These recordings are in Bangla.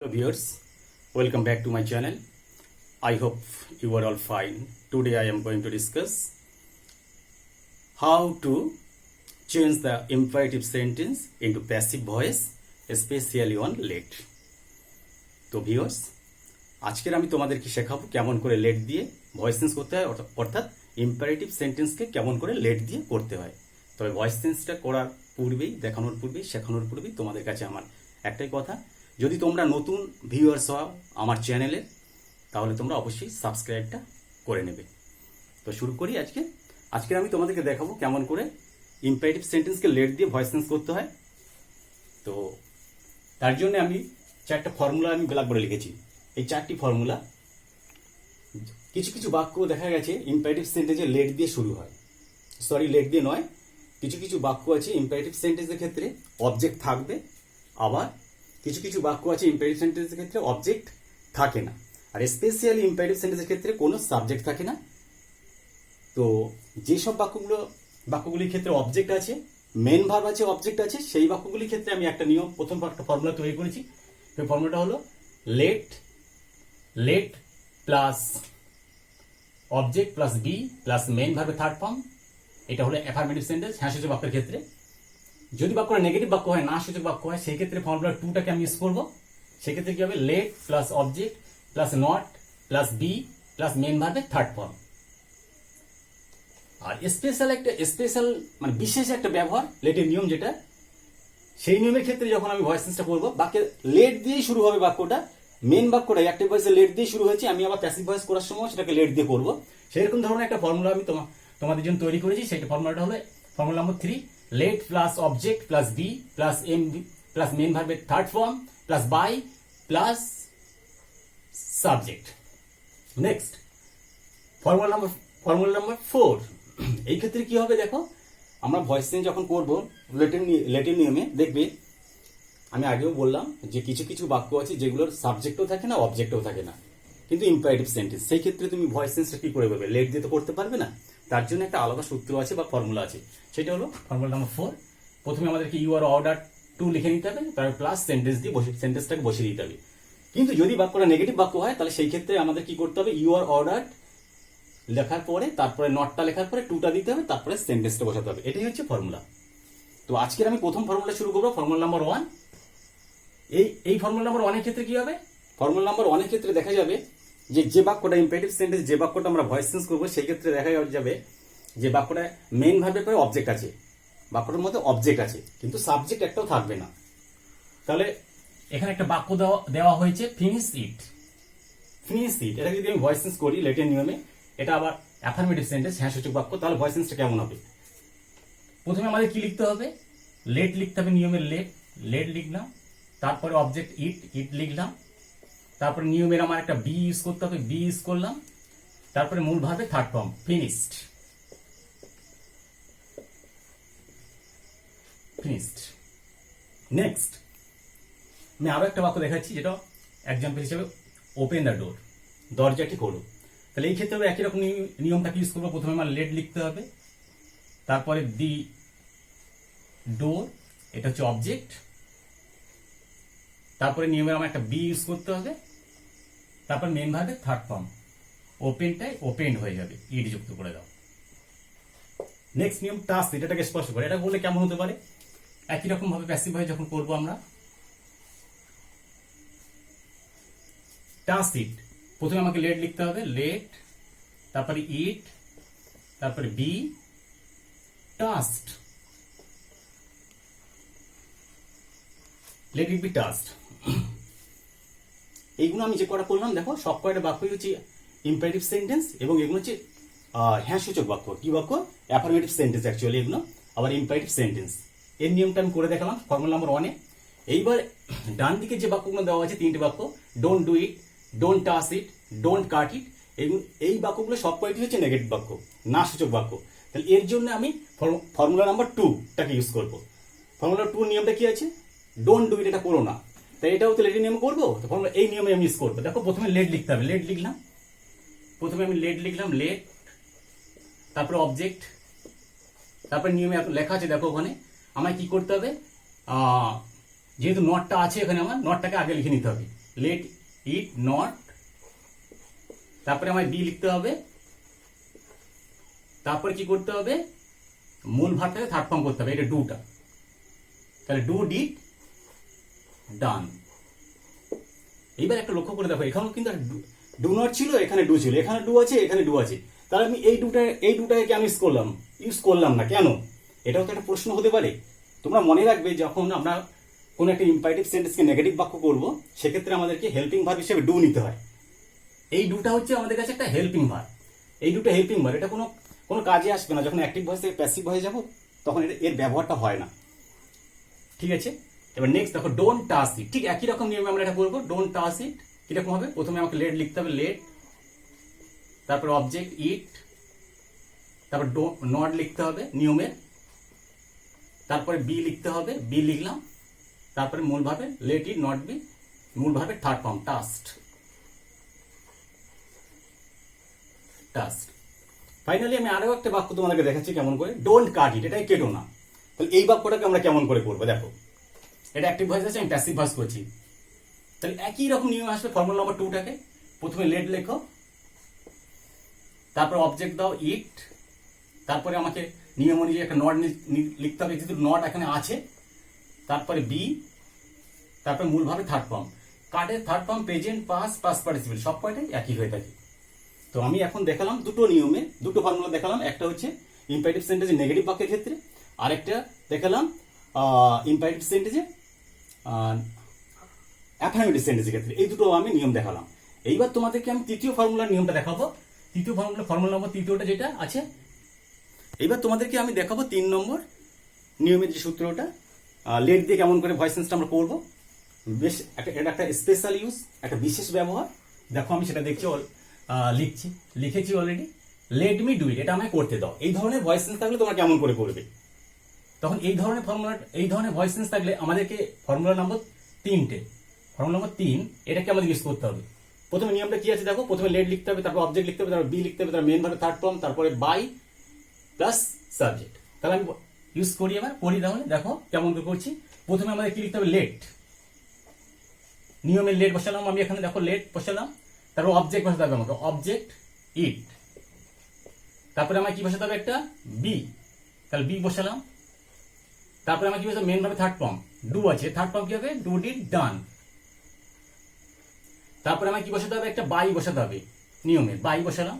Hello viewers, welcome back to my channel. I hope you are all fine. Today I am going to discuss how to change the imperative sentence into passive voice, especially on let. তো ভিউয়ার্স, আজকের আমি তোমাদেরকে শেখাবো কেমন করে লেট দিয়ে ভয়েস চেঞ্জ করতে হয়, অর্থাৎ ইম্পারেটিভ সেন্টেন্সকে কেমন করে লেট দিয়ে করতে হয়। তবে ভয়েস চেঞ্জটা করার পূর্বেই, শেখানোর পূর্বেই তোমাদের কাছে আমার একটাই কথা, যদি তোমরা নতুন ভিউয়ার্স হও আমার চ্যানেলে, তাহলে তোমরা অবশ্যই সাবস্ক্রাইবটা করে নেবে। তো শুরু করি। আজকে আমি তোমাদেরকে দেখাবো কেমন করে ইম্পারেটিভ সেন্টেন্সকে লেট দিয়ে ভয়েস চেঞ্জ করতে হয়। তো তার জন্য আমি চারটা ফর্মুলা আমি ব্ল্যাকবোর্ডে লিখেছি। এই চারটি ফর্মুলা, কিছু কিছু বাক্য দেখা গেছে ইম্পারেটিভ সেন্টেন্সে লেট দিয়ে শুরু হয়, লেট দিয়ে নয়, কিছু কিছু বাক্য আছে ইম্পারেটিভ সেন্টেন্সের ক্ষেত্রে অবজেক্ট থাকবে, আবার কিছু কিছু বাক্য আছে ইম্পারেটিভ সেন্টেন্সের ক্ষেত্রে অবজেক্ট থাকে না, আর স্পেশালি ইম্পারেটিভ সেন্টেন্সের ক্ষেত্রে কোনো সাবজেক্ট থাকে না। তো যেসব বাক্যগুলির ক্ষেত্রে অবজেক্ট আছে, মেন ভার্ব আছে, অবজেক্ট আছে, সেই বাক্যগুলির ক্ষেত্রে আমি একটা নিয়ম, প্রথম একটা ফর্মুলা তৈরি করেছি। সেই ফর্মুলাটা হলো let plus object plus be plus main ভার্বের থার্ড ফর্ম। এটা হলো অ্যাফার্মেটিভ সেন্টেন্স, হ্যাঁ সূচক বাক্যের ক্ষেত্রে। যদি বাক্যটা নেগেটিভ বাক্য হয়, না সূচক বাক্য হয়, সেই ক্ষেত্রে ফর্মুলা 2টাকে আমি ইউজ করবো। সেক্ষেত্রে কি হবে? Let plus object plus not plus be plus main ভার্বের থার্ড ফর্ম। আর স্পেশাল মানে বিশেষ একটা ব্যবহার লেটের নিয়ম, যেটা সেই নিয়মের ক্ষেত্রে যখন আমি ভয়েস চেঞ্জটা করবো, বাক্যে লেট দিয়েই শুরু হবে বাক্যটা, মেন বাক্যটা অ্যাক্টিভ ভয়েসে লেট দিয়ে শুরু হয়েছে, আমি আবার প্যাসিভ ভয়েস করার সময় সেটাকে লেট দিয়ে করবো। সেরকম ধরনের একটা ফর্মুলা আমি তোমাদের জন্য তৈরি করেছি। সেই ফর্মুলাটা হলো formula number 3, let plus object plus be plus main প্লাস মেন ভার্বের third form plus by plus subject. Next formula number 4। এই ক্ষেত্রে কি হবে দেখো, আমরা ভয়েস চেঞ্জ যখন করবো লেটের নিয়মে, দেখবে আমি আগেও বললাম যে কিছু কিছু বাক্য আছে যেগুলোর সাবজেক্টও থাকে না, অবজেক্টও থাকে না, কিন্তু ইম্পারেটিভ সেন্টেন্স, সেই ক্ষেত্রে তুমি ভয়েস চেঞ্জটা কি করে করবে? লেট দিয়ে তো করতে পারবে না। তার জন্য একটা আলাদা সূত্র আছে বা ফর্মুলা আছে, সেটা হলো ফর্মুলা নাম্বার 4। প্রথমে আমাদেরকে ইউ আর অর্ডার টু লিখে নিতে হবে, তারপর প্লাস সেন্টেন্সটাকে বসিয়ে দিতে হবে। কিন্তু যদি বাক্যটা নেগেটিভ বাক্য হয়, তাহলে সেই ক্ষেত্রে আমাদের কি করতে হবে? ইউ আর অর্ডার লেখার পরে, তারপরে নটটা লেখার পরে 2টা দিতে হবে, তারপরে সেন্টেন্সটা বসাতে হবে। এটাই হচ্ছে ফর্মুলা। তো আজকের আমি প্রথম ফর্মুলা শুরু করবো, ফর্মুলা নাম্বার 1। এই ফর্মুলা নাম্বার 1 এর ক্ষেত্রে কি হবে? ফর্মুলা নাম্বার 1 এর ক্ষেত্রে দেখা যাবে যে বাক্যটা ইম্পারেটিভ সেন্টেন্স, যে বাক্যটা আমরা ভয়েস চেঞ্জ করবো, সেই ক্ষেত্রে দেখা যাবে যে বাক্যটা মেইন ভার্বের পরে অবজেক্ট আছে, বাক্যটার মধ্যে অবজেক্ট আছে, কিন্তু সাবজেক্ট একটাও থাকবে না। তাহলে এখানে একটা বাক্য দেওয়া হয়েছে, ফিনিশ ইট। এটা যদি আমি ভয়েস চেঞ্জ করি লেটের নিয়মে, এটা আবার অ্যাফার্মেটিভ সেন্টেন্স, হ্যাঁ সূচক বাক্য, তাহলে ভয়েস চেঞ্জটা কেমন হবে? প্রথমে আমাদের কি লিখতে হবে? লেট লিখতে হবে, নিয়মের লেট লিখলাম, তারপরে অবজেক্ট ইট লিখলাম, তারপরে নিয়মের আমার একটা বি ইউজ করতে হবে, বি ইউজ করলাম, তারপরে মূল ভার্বের থার্ড ফর্ম ফিনিশড। নেক্সট আমি আরো একটা বাক্য দেখাচ্ছি, যেটা এক্সাম্পল হিসেবে ওপেন দ্য ডোর, দরজাটি খোলো। তাহলে এই ক্ষেত্রে একই রকম নিয়মটাকে ইউজ করবো। প্রথমে আমার লেট লিখতে হবে, তারপরে দি ডোর, এটা হচ্ছে অবজেক্ট, তারপরে নিয়মের আমার একটা বি ইউজ করতে হবে, তারপর মেন ভার্বের থার্ড ফর্ম ওপেনটাই ওপেন্ড হয়ে যাবে, ইড যুক্ত করে দাও। নেক্সট নিয়ম টাস্ক, এটাকে স্পষ্ট করে, এটা বললে কেমন হতে পারে? একই রকম ভাবে প্যাসিভ ভয়েস যখন করবো আমরা, টাস্ক ইট, প্রথমে আমাকে লেট লিখতে হবে, লেট, তারপরে ইট, তারপরে বি টাস্কড, লেট ইট বি টাস্কড। এইগুলো আমি যে কটা করলাম, দেখো সব কয়টা বাক্যই হচ্ছে ইম্পারেটিভ সেন্টেন্স, এবং এগুলো হচ্ছে হ্যাঁ সূচক বাক্য। কি বাক্য? অ্যাফার্মেটিভ সেন্টেন্স অ্যাকচুয়ালি এগুলো, আবার ইম্পারেটিভ সেন্টেন্স। এর নিয়মটা আমি করে দেখালাম ফর্মুলা নাম্বার 1 এ। এইবার ডান দিকে যে বাক্যগুলো দেওয়া আছে, 3টে বাক্য, don't do it, don't touch it, don't cut it, এই বাক্যগুলো সব কয়টি হচ্ছে নেগেটিভ বাক্য, না সূচক বাক্য। তাহলে এর জন্য আমি ফর্মুলা নাম্বার 2টাকে ইউজ করবো। ফর্মুলা 2 নিয়মটা কি আছে? ডোন্ট ডু ইট, এটা করো না। তাই এটাও তো লেটের নিয়ম করবো, তো ফর্মুলা এই নিয়মে আমি ইউজ করবো। দেখো প্রথমে লেট লিখতে হবে, লেট লিখলাম, প্রথমে আমি লেট লিখলাম, লেট, তারপরে অবজেক্ট, তারপরে নিয়মে লেখা আছে, দেখো ওখানে আমায় কি করতে হবে, যেহেতু নটটা আছে এখানে, আমার নটটাকে আগে লিখে নিতে হবে। লেট ইট নট, তারপরে আমায় বি লিখতে হবে, তারপরে কি করতে হবে, মূল ভার্বটাকে থার্ড ফর্ম করতে হবে, এটা ডুটা, তাহলে ডু ডিড ডান। এইবার একটা লক্ষ্য করে দেখো, এখানেও কিন্তু ডু নট ছিল, এখানে ডু ছিল, এখানে ডু আছে, এখানে ডু আছে, তাহলে আমি এই দুটাকে কেন ইউজ করলাম না কেন? এটাও তো একটা প্রশ্ন হতে পারে। তোমরা মনে রাখবে, যখন আমরা কোনো একটা ইম্পারেটিভ সেন্টেন্সকে নেগেটিভ বাক্য করব, সেক্ষেত্রে আমাদেরকে হেল্পিং ভার্ব হিসেবে ডু নিতে হয়। এই ডুটা হচ্ছে আমাদের কাছে একটা হেল্পিং ভার্ব, এই দুটো হেল্পিং ভার্ব, এটা কোনো কাজে আসবে না। যখন অ্যাক্টিভ ভয়েস থেকে প্যাসিভ হয়ে যাব, তখন এর ব্যবহারটা হয় না। ঠিক আছে, এবার নেক্সট দেখো, ডোন্ট টাচ ইট। ঠিক একই রকম নিয়মে আমরা এটা করবো। ডোন্ট টাচ ইট কিরকম হবে, প্রথমে আমাকে লেট লিখতে হবে, লেট, তারপর অবজেক্ট ইট, তারপর নট লিখতে হবে নিয়মের, তারপরে বি লিখতে হবে, বি লিখলাম, তারপরে মূল ভাবে লেট ইট নট বি, মূল ভাবে থার্ড ফর্ম টাস্ট। ফাইনালি আমি আরো একটা বাক্য তোমাদেরকে দেখাচ্ছি কেমন করে, ডোন্ট কাট ইট, এটাই কেটো না। তাহলে এই বাক্যটাকে আমরা কেমন করে করবো দেখো, এটা অ্যাক্টিভ ভয়েস আছে, আমি প্যাসিভ ভয়েস করছি, তাহলে একই রকম নিয়ম আসবে। ফর্মুলা নম্বর 2টাকে প্রথমে লেট লেখো, তারপর অবজেক্ট দাও ইট, তারপরে আমাকে নিয়ম অনুযায়ী একটা নট লিখতে হবে, যেহেতু নট এখানে আছে, তারপরে বি, তারপরে মূল ভাবে থার্ড ফর্ম। কার্ডের third form present, past, past participle সব কয়টাই একই হয়ে থাকে। তো আমি এখন দেখালাম দুটো নিয়মে, দুটো ফর্মুলা দেখালাম, একটা হচ্ছে ইম্পারেটিভ সেন্টেন্সে নেগেটিভ বাক্যের ক্ষেত্রে, আরেকটা দেখালাম ইম্পারেটিভ সেন্টেন্সে অ্যাফার্মেটিভ সেন্টেন্সের ক্ষেত্রে। এই দুটো আমি নিয়ম দেখালাম। এইবার তোমাদেরকে আমি তৃতীয় ফর্মুলার নিয়মটা দেখাবো। তৃতীয় ফর্মুলা নম্বর তৃতীয়টা যেটা আছে, এইবার তোমাদেরকে আমি দেখাবো 3 নম্বর নিয়মের যে সূত্রটা, লেট দিয়ে কেমন করে ভয়েস চেঞ্জটা আমরা করবো। বেশ এটা একটা স্পেশাল ইউজ, একটা বিশেষ ব্যবহার। দেখো আমি সেটা দেখছি, লিখেছি already, let me do it, এটা আমায় করতে দাও। এই ধরনের ভয়েস চেঞ্জ থাকলে তোমরা কেমন করে করবে? তখন এই ধরনের ভয়েস চেঞ্জ থাকলে আমাদেরকে ফর্মুলা নম্বর 3, এটাকে আমাদের ইউজ করতে হবে। প্রথমে নিয়মটা কি আছে দেখো, প্রথমে লেট লিখতে হবে, তারপর অবজেক্ট লিখতে হবে, তারপর বি লিখতে হবে, তারপর মেন ভাবে থার্ড ফর্ম, তারপরে বাই প্লাস সাবজেক্ট। তাহলে আমি ইউজ করি, এবার পড়ি, তাহলে দেখো কেমন করে করছি। প্রথমে আমাদের কি লিখতে হবে, লেট, নিয়মের লেট বসালাম আমি এখানে, দেখো লেট বসালাম, তারপর অবজেক্ট বসাতে হবে আমাকে, অবজেক্ট ইট, তারপরে আমার কি বসাতে হবে, একটা বি, তাহলে বি বসালাম, তারপরে আমার কি বসাতে মেন ভাবে থার্ড ফর্ম, ডু আছে, থার্ড ফর্ম কি হবে, ডু ডিড ডান, তারপরে আমার কি বসাতে হবে, একটা বাই বসাতে হবে নিয়মের, বাই বসালাম,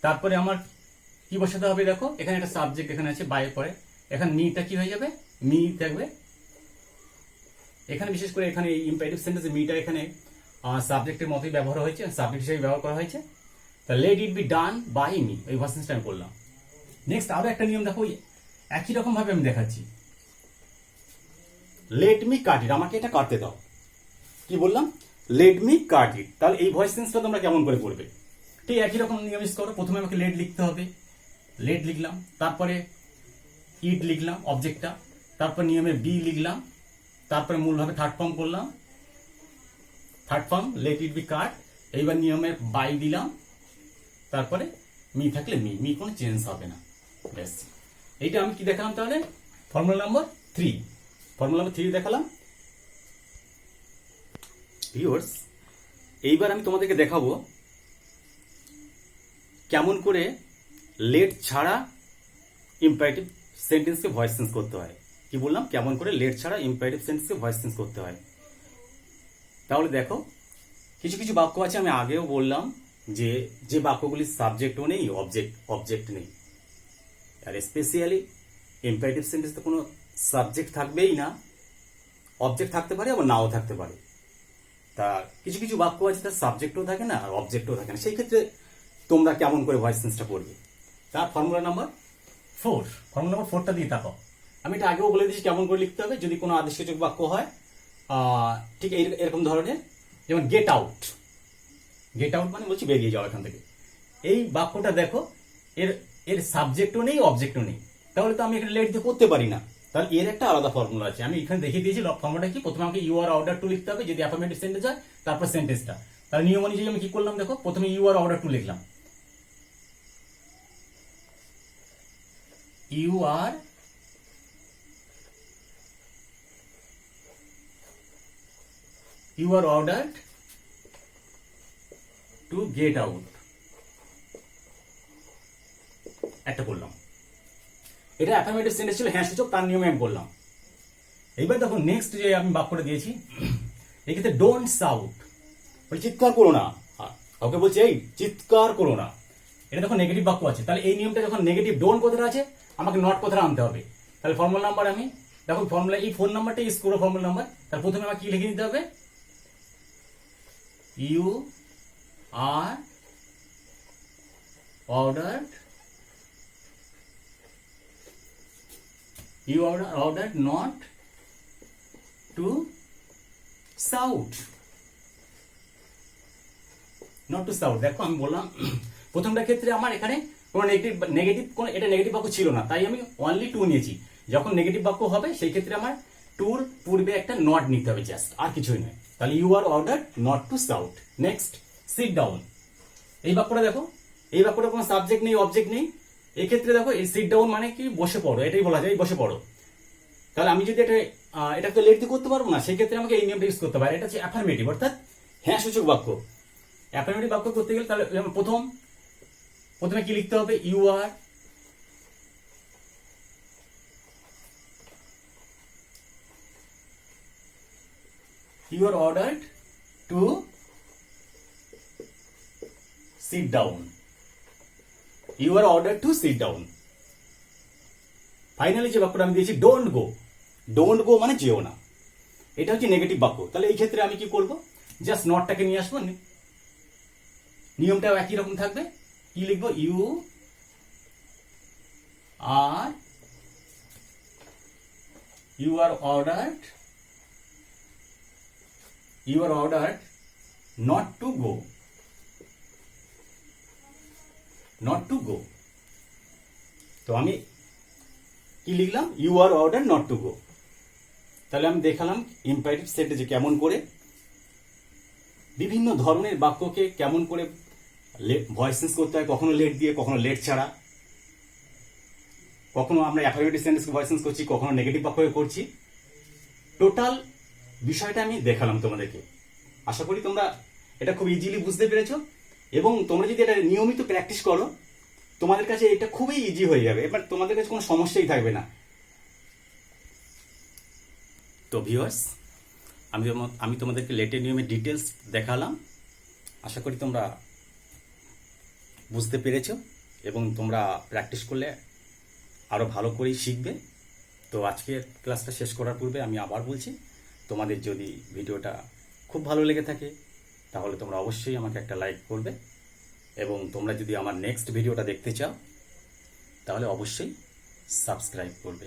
তারপরে আমার কি বসাতে হবে, দেখো এখানে একটা সাবজেক্ট এখানে আছে বাইয়ের পরে, এখানে মিটা কি হয়ে যাবে, মি থাকবে এখানে। বিশেষ করে এখানে ইম্পারেটিভ সেন্টেন্সে মিটা এখানে সাবজেক্টের মতোই ব্যবহার হয়েছে, সাবজেক্ট হিসেবে ব্যবহার করা হয়েছে। তা let it be done by me, এই ভার্সেন্সটা আমি করলাম। নেক্সট আরো একটা নিয়ম দেখো, একই রকম ভাবে আমি দেখাচ্ছি, লেট মি কাট ইট, আমাকে এটা কাটতে দাও। কি বললাম, লেট মি কাট ইট। তাহলে এই ভয়েস চেঞ্জটা তোমরা কেমন করে করবে? ঠিক একই রকম নিয়ম ইউজ করো। প্রথমে আমাকে লেট লিখতে হবে, লেট লিখলাম, তারপরে ইট লিখলাম অবজেক্টটা, তারপর নিয়মের বি লিখলাম, তারপরে মূলভাবে থার্ড ফর্ম করলাম, third form let it be cut. এইবার নিয়মের বাই দিলাম, তারপরে মি থাকলে মি কোনো চেঞ্জ হবে না, ব্যাস। এইটা আমি কি দেখালাম তাহলে, ফর্মুলা নাম্বার 3 দেখালাম। ভিউয়ার্স, এইবার আমি তোমাদেরকে দেখাবো কেমন করে লেট ছাড়া ইম্পারেটিভ সেন্টেন্সকে ভয়েস চেঞ্জ করতে হয়। কি বললাম, কেমন করে লেট ছাড়া ইম্পারেটিভ সেন্টেন্সকে ভয়েস চেঞ্জ করতে হয়। তাহলে দেখো, কিছু কিছু বাক্য আছে, আমি আগেও বললাম যে বাক্যগুলির সাবজেক্টও নেই, অবজেক্ট নেই। আর স্পেশালি ইম্পারেটিভ সেন্টেন্সে কোনো সাবজেক্ট থাকবেই না, অবজেক্ট থাকতে পারে আবার নাও থাকতে পারে। তা কিছু কিছু বাক্য আছে তার সাবজেক্টও থাকে না আর অবজেক্টও থাকে না, সেই ক্ষেত্রে তোমরা কেমন করে ভয়েস চেঞ্জটা করবে। তার ফর্মুলা নাম্বার 4টা দিয়ে থাকো। আমি এটা আগেও বলে দিয়েছি কেমন করে লিখতে হবে। যদি কোনো আদেশসূচক বাক্য হয় ঠিক এরকম ধরনের, যেমন গেট আউট মানে বলছি বেরিয়ে যাও এখান থেকে। এই বাক্যটা দেখো, এর সাবজেক্টও নেই, অবজেক্টও নেই, তাহলে তো আমি এখানে লেট দিয়ে করতে পারি না। তাহলে এর একটা আলাদা ফর্মুলা আছে, আমি এখানে দেখিয়ে দিয়েছি। ফর্মুলাটা কি, প্রথমে আমাকে ইউ আর অর্ডার টু লিখতে হবে যদি অ্যাফার্মেটিভ সেন্টেন্স হয়, তারপর সেন্টেন্সটা। তাহলে নিয়ম অনুযায়ী আমি কি করলাম দেখো, প্রথমে ইউ আর অর্ডার টু লিখলাম, you are you are ordered to get out, একটা করলাম। এটা অ্যাফার্মেটিভ সেন্টেন্স ছিল, হ্যাঁ সূচক, তার নিয়মে আমি বললাম। এইবার দেখো নেক্সট যে আমি বাক্যটা দিয়েছি, এক্ষেত্রে ডোন্ট শাউট, বলে চিৎকার করো না। ওকে বলছে এই চিৎকার করো না, এটা দেখো নেগেটিভ বাক্য আছে, তাহলে এই নিয়মটা যখন নেগেটিভ, ডোন্ট কথাটা আছে, আমাকে নট কথাটা আনতে হবে। তাহলে ফর্মুলা নাম্বার আমি দেখো, ফর্মুলা এই ফোন নাম্বারটা ইউজ করো ফর্মুলা নাম্বার। তাহলে প্রথমে আমাকে কি লিখে দিতে হবে, you are ordered, you are ordered not to shout, not to shout। দেখো আমি বললাম প্রথমটা ক্ষেত্রে আমার এখানে কোনো নেগেটিভ কোনো এটা নেগেটিভ বাক্য ছিল না, তাই আমি অনলি টু নিয়েছি। যখন নেগেটিভ বাক্য হবে সেই ক্ষেত্রে আমার টুর পূর্বে একটা নট নিতে হবে, জাস্ট, আর কিছুই নয়। তাহলে you are ordered not to shout. Next sit down, এই বাক্যটা দেখো, এই বাক্যটা কোনো সাবজেক্ট নেই, অবজেক্ট নেই। এক্ষেত্রে দেখো এই সিট ডাউন মানে কি, বসে পড়ো, এটাই বলা যায়, বসে পড়ো। তাহলে আমি যদি এটা তো লেট দিয়ে করতে পারবো না, সেই ক্ষেত্রে আমাকে এই নিয়মটা ইউজ করতে পারি। এটা হচ্ছে অ্যাফার্মেটিভ, অর্থাৎ হ্যাঁ সূচক বাক্য। অ্যাফার্মেটিভ বাক্য করতে গেলে তাহলে প্রথমে কি লিখতে হবে, you are ordered to sit down, you are ordered to sit down. Finally যে বাক্যটা আমি দিয়েছি, ডোন্ট গো, ডোন্ট গো মানে যেও না, এটা হচ্ছে নেগেটিভ বাক্য। তাহলে এই ক্ষেত্রে আমি কি করব, জাস্ট নটটাকে নিয়ে আসবো, নিয়মটাও একই রকম থাকবে। কি লিখবো, you are ordered not to go, not to go. তো আমি কি লিখলাম, you are order not to go. তাহলে আমি দেখালাম ইম্পারেটিভ সেন্টেন্সে কেমন করে বিভিন্ন ধরনের বাক্যকে কেমন করে ভয়েস চেঞ্জ করতে হয়, কখনো লেট দিয়ে, কখনো লেট ছাড়া, কখনো আমরা অ্যাফার্মেটিভ সেন্টেন্সকে ভয়েস চেঞ্জ করছি, কখনো নেগেটিভ বাক্যকে করছি। টোটাল বিষয়টা আমি দেখালাম তোমাদেরকে। আশা করি তোমরা এটা খুব ইজিলি বুঝতে পেরেছো, এবং তোমরা যদি এটা নিয়মিত প্র্যাকটিস করো, তোমাদের কাছে এটা খুবই ইজি হয়ে যাবে, এবার তোমাদের কাছে কোনো সমস্যাই থাকবে না। তো ভিউয়ার্স, আমি তোমাদেরকে লেটের নিয়মের ডিটেলস দেখালাম। আশা করি তোমরা বুঝতে পেরেছো, এবং তোমরা প্র্যাকটিস করলে আরো ভালো করেই শিখবে। তো আজকের ক্লাসটা শেষ করার পূর্বে আমি আবার বলছি, তোমাদের যদি ভিডিওটা খুব ভালো লেগে থাকে তাহলে তোমরা অবশ্যই আমাকে একটা লাইক করবে, এবং তোমরা যদি আমার নেক্সট ভিডিওটা দেখতে চাও তাহলে অবশ্যই সাবস্ক্রাইব করবে।